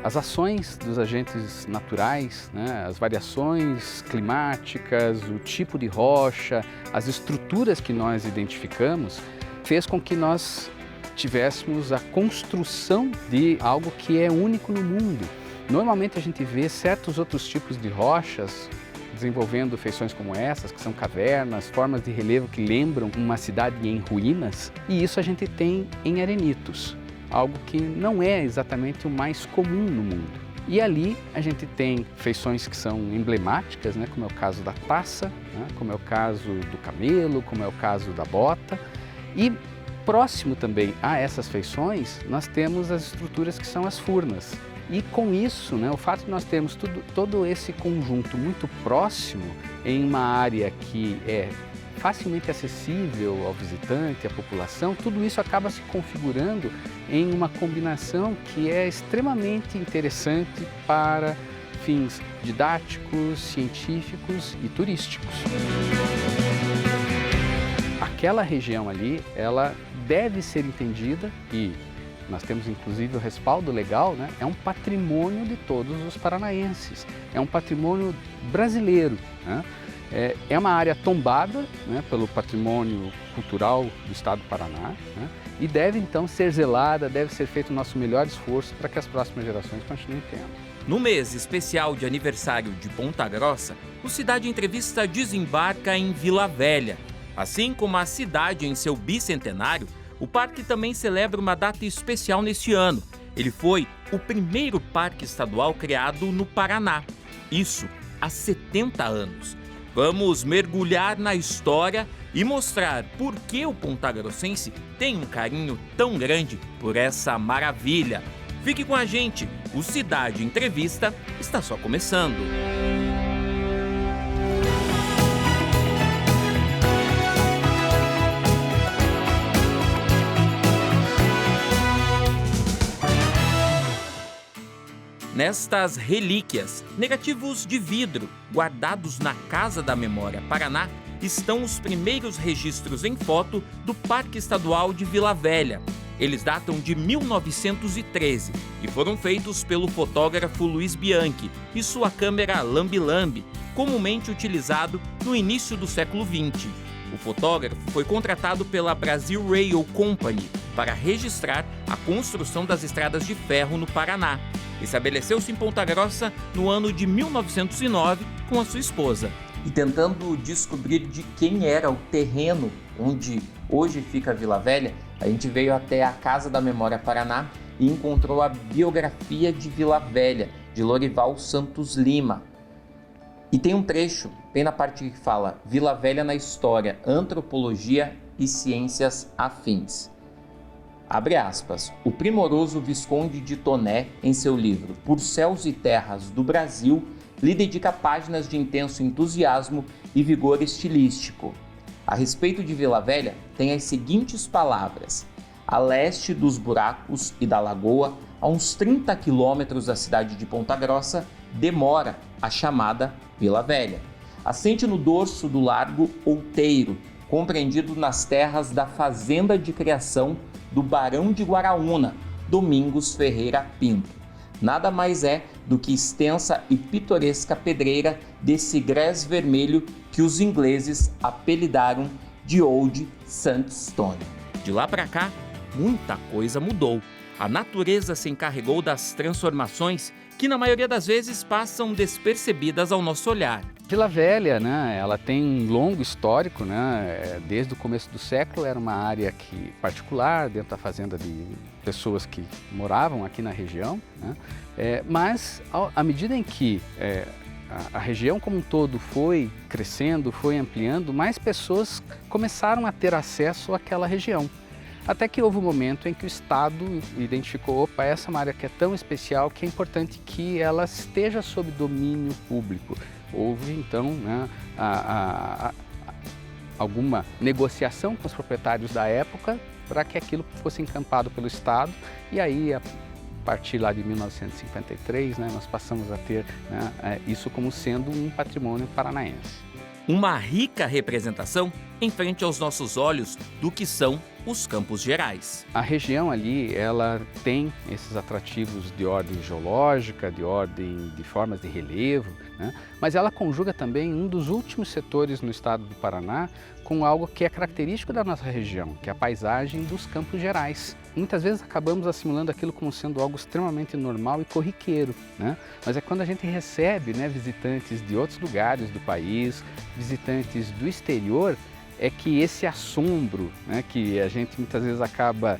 as ações dos agentes naturais, né, as variações climáticas, o tipo de rocha, as estruturas que nós identificamos, fez com que nós tivéssemos a construção de algo que é único no mundo. Normalmente a gente vê certos outros tipos de rochas desenvolvendo feições como essas, que são cavernas, formas de relevo que lembram uma cidade em ruínas, e isso a gente tem em arenitos, algo que não é exatamente o mais comum no mundo. E ali a gente tem feições que são emblemáticas, né, como é o caso da taça, né, como é o caso do camelo, como é o caso da bota, e próximo também a essas feições nós temos as estruturas que são as furnas. E com isso, né, o fato de nós termos todo esse conjunto muito próximo em uma área que é facilmente acessível ao visitante, à população, tudo isso acaba se configurando em uma combinação que é extremamente interessante para fins didáticos, científicos e turísticos. Aquela região ali, ela deve ser entendida e nós temos inclusive o respaldo legal, né? É um patrimônio de todos os paranaenses, é um patrimônio brasileiro, né? É uma área tombada, né, pelo patrimônio cultural do estado do Paraná, né? E deve então ser zelada, deve ser feito o nosso melhor esforço para que as próximas gerações continuem tendo. No mês especial de aniversário de Ponta Grossa, o Cidade Entrevista desembarca em Vila Velha. Assim como a cidade em seu bicentenário, o parque também celebra uma data especial neste ano. Ele foi o primeiro parque estadual criado no Paraná. Isso há 70 anos. Vamos mergulhar na história e mostrar por que o pontagrossense tem um carinho tão grande por essa maravilha. Fique com a gente, o Cidade Entrevista está só começando. Nestas relíquias, negativos de vidro, guardados na Casa da Memória Paraná, estão os primeiros registros em foto do Parque Estadual de Vila Velha. Eles datam de 1913 e foram feitos pelo fotógrafo Luiz Bianchi e sua câmera lambi-lambi, comumente utilizado no início do século XX. O fotógrafo foi contratado pela Brazil Rail Company para registrar a construção das estradas de ferro no Paraná. Estabeleceu-se em Ponta Grossa no ano de 1909 com a sua esposa. E tentando descobrir de quem era o terreno onde hoje fica a Vila Velha, a gente veio até a Casa da Memória Paraná e encontrou a biografia de Vila Velha, de Lorival Santos Lima. E tem um trecho, bem na parte que fala Vila Velha na História, Antropologia e Ciências Afins. Abre aspas, o primoroso Visconde de Toné, em seu livro Por Céus e Terras do Brasil, lhe dedica páginas de intenso entusiasmo e vigor estilístico. A respeito de Vila Velha, tem as seguintes palavras. A leste dos buracos e da lagoa, a uns 30 quilômetros da cidade de Ponta Grossa, demora a chamada Vila Velha. Assente no dorso do Largo Outeiro, compreendido nas terras da Fazenda de Criação do Barão de Guaraúna, Domingos Ferreira Pinto. Nada mais é do que extensa e pitoresca pedreira desse grés vermelho que os ingleses apelidaram de Old Sandstone. De lá para cá, muita coisa mudou. A natureza se encarregou das transformações que, na maioria das vezes, passam despercebidas ao nosso olhar. Vila Velha, né, ela tem um longo histórico, né, desde o começo do século era uma área particular, dentro da fazenda de pessoas que moravam aqui na região, né, mas à medida em que a região como um todo foi crescendo, foi ampliando, mais pessoas começaram a ter acesso àquela região. Até que houve um momento em que o Estado identificou, opa, essa é uma área que é tão especial que é importante que ela esteja sob domínio público. Houve então, né, alguma negociação com os proprietários da época para que aquilo fosse encampado pelo Estado e aí a partir lá de 1953, né, nós passamos a ter, né, isso como sendo um patrimônio paranaense. Uma rica representação em frente aos nossos olhos do que são os Campos Gerais. A região ali, ela tem esses atrativos de ordem geológica, de ordem de formas de relevo, né? Mas ela conjuga também um dos últimos setores no estado do Paraná com algo que é característico da nossa região, que é a paisagem dos Campos Gerais. Muitas vezes acabamos assimilando aquilo como sendo algo extremamente normal e corriqueiro, né? Mas é quando a gente recebe, né, visitantes de outros lugares do país, visitantes do exterior, é que esse assombro, né, que a gente muitas vezes acaba,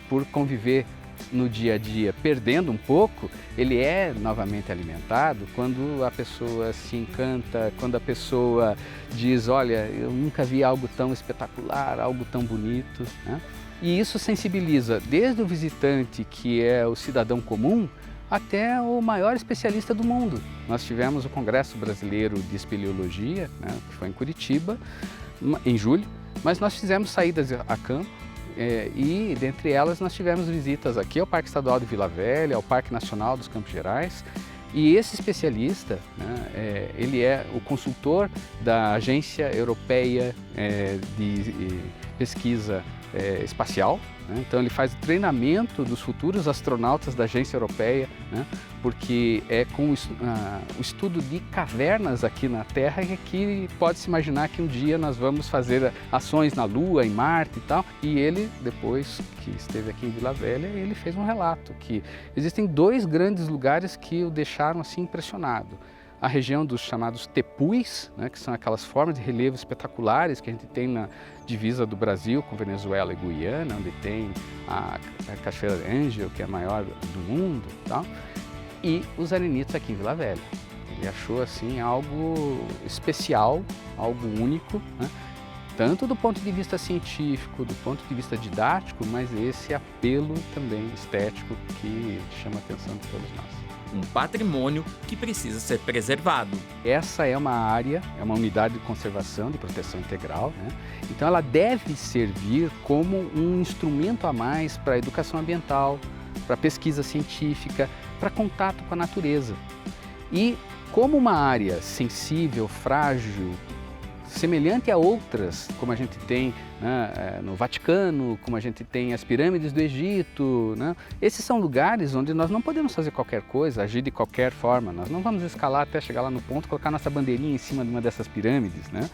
por conviver no dia a dia, perdendo um pouco, ele é novamente alimentado quando a pessoa se encanta, quando a pessoa diz, olha, eu nunca vi algo tão espetacular, algo tão bonito, né? E isso sensibiliza desde o visitante, que é o cidadão comum, até o maior especialista do mundo. Nós tivemos o Congresso Brasileiro de Espeleologia, né, que foi em Curitiba, em julho, mas nós fizemos saídas a campo e, dentre elas, nós tivemos visitas aqui ao Parque Estadual de Vila Velha, ao Parque Nacional dos Campos Gerais, e esse especialista, né, ele é o consultor da Agência Europeia de Pesquisa Espacial, né? Então ele faz o treinamento dos futuros astronautas da Agência Europeia, né? Porque é com o estudo de cavernas aqui na Terra que pode-se imaginar que um dia nós vamos fazer ações na Lua, em Marte e tal. E ele, depois que esteve aqui em Vila Velha, ele fez um relato que existem 2 grandes lugares que o deixaram assim impressionado. A região dos chamados tepuis, né, que são aquelas formas de relevo espetaculares que a gente tem na divisa do Brasil com Venezuela e Guiana, onde tem a Cachoeira Angel, que é a maior do mundo, tal, e os arenitos aqui em Vila Velha. Ele achou assim algo especial, algo único, né, tanto do ponto de vista científico, do ponto de vista didático, mas esse apelo também estético que chama a atenção de todos nós. Um patrimônio que precisa ser preservado. Essa é uma área, é uma unidade de conservação, de proteção integral, né? Então ela deve servir como um instrumento a mais para a educação ambiental, para a pesquisa científica, para contato com a natureza. E como uma área sensível, frágil, semelhante a outras, como a gente tem, né, no Vaticano, como a gente tem as pirâmides do Egito, né? Esses são lugares onde nós não podemos fazer qualquer coisa, agir de qualquer forma. Nós não vamos escalar até chegar lá no ponto, colocar nossa bandeirinha em cima de uma dessas pirâmides, né?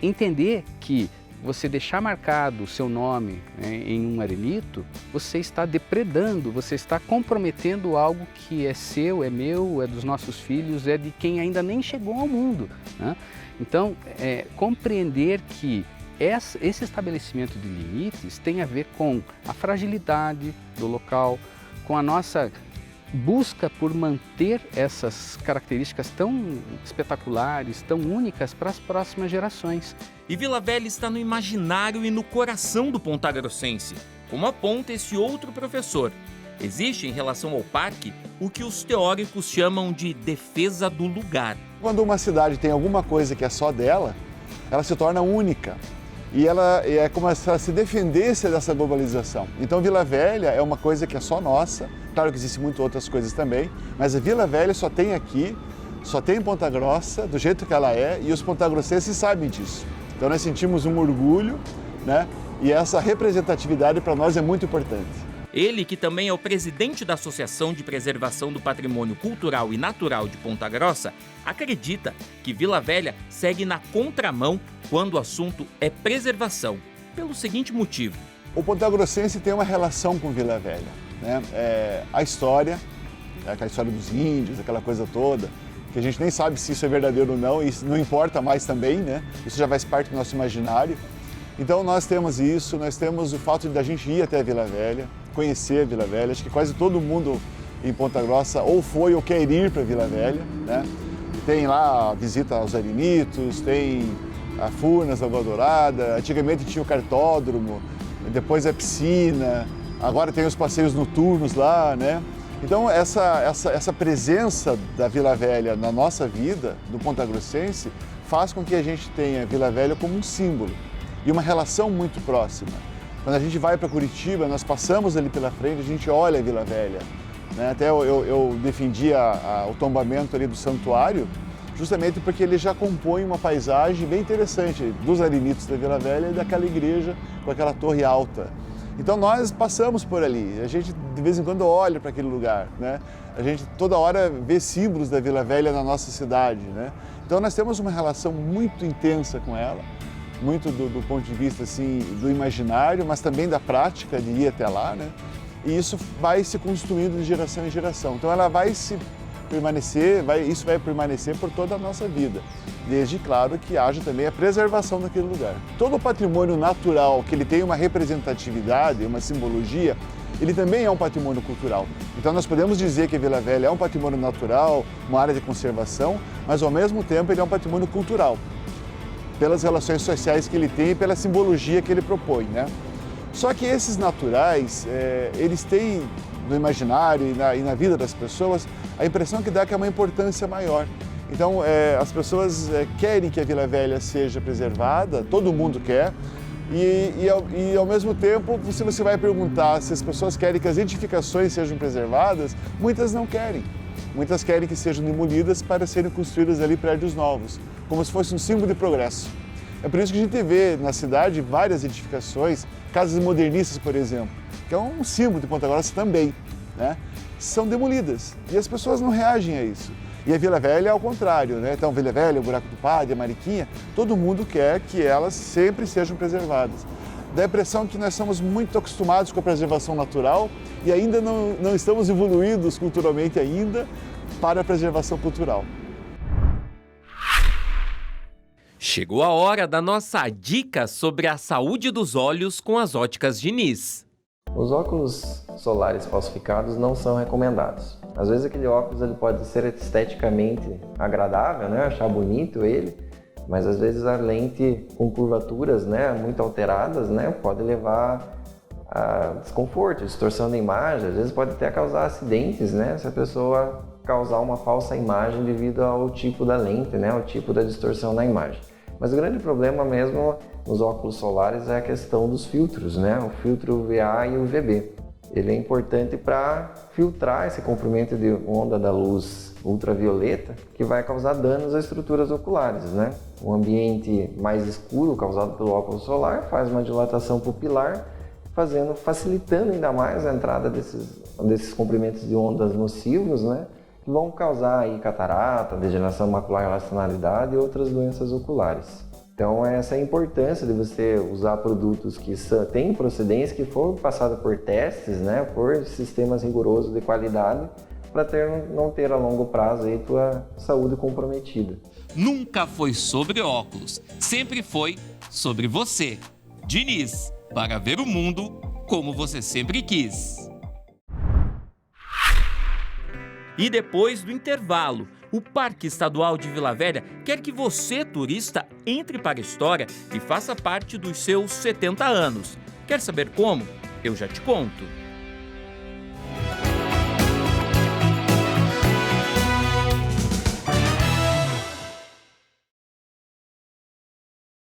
Entender que você deixar marcado o seu nome, né, em um arenito, você está depredando, você está comprometendo algo que é seu, é meu, é dos nossos filhos, é de quem ainda nem chegou ao mundo, né? Então, compreender que esse estabelecimento de limites tem a ver com a fragilidade do local, com a nossa busca por manter essas características tão espetaculares, tão únicas para as próximas gerações. E Vila Velha está no imaginário e no coração do pontagrossense, como aponta esse outro professor. Existe em relação ao parque o que os teóricos chamam de defesa do lugar. Quando uma cidade tem alguma coisa que é só dela, ela se torna única. E ela é como se ela se defendesse dessa globalização. Então Vila Velha é uma coisa que é só nossa. Claro que existem muitas outras coisas também, mas a Vila Velha só tem aqui, só tem em Ponta Grossa, do jeito que ela é, e os pontagrossenses sabem disso. Então nós sentimos um orgulho, né? E essa representatividade para nós é muito importante. Ele, que também é o presidente da Associação de Preservação do Patrimônio Cultural e Natural de Ponta Grossa, acredita que Vila Velha segue na contramão quando o assunto é preservação, pelo seguinte motivo. O pontagrossense tem uma relação com Vila Velha, né? A história, aquela história dos índios, aquela coisa toda, que a gente nem sabe se isso é verdadeiro ou não, e não importa mais também, né? Isso já faz parte do nosso imaginário. Então nós temos isso, nós temos o fato de a gente ir até a Vila Velha, conhecer a Vila Velha. Acho que quase todo mundo em Ponta Grossa ou foi ou quer ir para a Vila Velha, né? Tem lá a visita aos arenitos, tem a Furnas da Água Dourada, antigamente tinha o cartódromo, depois a piscina, agora tem os passeios noturnos lá, né? Então essa presença da Vila Velha na nossa vida, do pontagrossense, faz com que a gente tenha a Vila Velha como um símbolo e uma relação muito próxima. Quando a gente vai para Curitiba, nós passamos ali pela frente, a gente olha a Vila Velha, né? Até eu defendi o tombamento ali do santuário, justamente porque ele já compõe uma paisagem bem interessante dos arenitos da Vila Velha e daquela igreja com aquela torre alta. Então nós passamos por ali, a gente de vez em quando olha para aquele lugar, né? A gente toda hora vê símbolos da Vila Velha na nossa cidade, né? Então nós temos uma relação muito intensa com ela, muito do ponto de vista assim, do imaginário, mas também da prática de ir até lá, né? E isso vai se construindo de geração em geração. Então ela vai se permanecer, isso vai permanecer por toda a nossa vida, desde, claro, que haja também a preservação daquele lugar. Todo o patrimônio natural, que ele tem uma representatividade, uma simbologia, ele também é um patrimônio cultural. Então nós podemos dizer que a Vila Velha é um patrimônio natural, uma área de conservação, mas ao mesmo tempo ele é um patrimônio cultural, pelas relações sociais que ele tem e pela simbologia que ele propõe, né? Só que esses naturais, eles têm no imaginário e na vida das pessoas a impressão que dá que é uma importância maior. Então as pessoas querem que a Vila Velha seja preservada, todo mundo quer, e ao mesmo tempo, se você vai perguntar se as pessoas querem que as edificações sejam preservadas, muitas não querem. Muitas querem que sejam demolidas para serem construídas ali prédios novos, como se fosse um símbolo de progresso. É por isso que a gente vê na cidade várias edificações, casas modernistas, por exemplo, que é um símbolo de Ponta Grossa também, né? São demolidas e as pessoas não reagem a isso. E a Vila Velha é ao contrário, né? Então, Vila Velha, o Buraco do Padre, a Mariquinha, todo mundo quer que elas sempre sejam preservadas. Dá a impressão que nós estamos muito acostumados com a preservação natural e ainda não estamos evoluídos culturalmente ainda para a preservação cultural. Chegou a hora da nossa dica sobre a saúde dos olhos com as óticas Diniz. Os óculos solares falsificados não são recomendados. Às vezes aquele óculos ele pode ser esteticamente agradável, né? Achar bonito ele, mas às vezes a lente com curvaturas, né, muito alteradas, né, pode levar a desconforto, distorção da imagem, às vezes pode até causar acidentes, né, se a pessoa causar uma falsa imagem devido ao tipo da lente, né, ao tipo da distorção na imagem. Mas o grande problema mesmo nos óculos solares é a questão dos filtros, né, o filtro UVA e UVB. Ele é importante para filtrar esse comprimento de onda da luz ultravioleta que vai causar danos às estruturas oculares, né? Um ambiente mais escuro causado pelo óculos solar faz uma dilatação pupilar, facilitando ainda mais a entrada desses comprimentos de ondas nocivos, né? Que vão causar aí catarata, degeneração macular relacionalidade e outras doenças oculares. Então essa é a importância de você usar produtos que têm procedência, que foram passados por testes, né, por sistemas rigorosos de qualidade, para não ter a longo prazo aí tua saúde comprometida. Nunca foi sobre óculos, sempre foi sobre você. Diniz, para ver o mundo como você sempre quis. E depois do intervalo, o Parque Estadual de Vila Velha quer que você, turista, entre para a história e faça parte dos seus 70 anos. Quer saber como? Eu já te conto.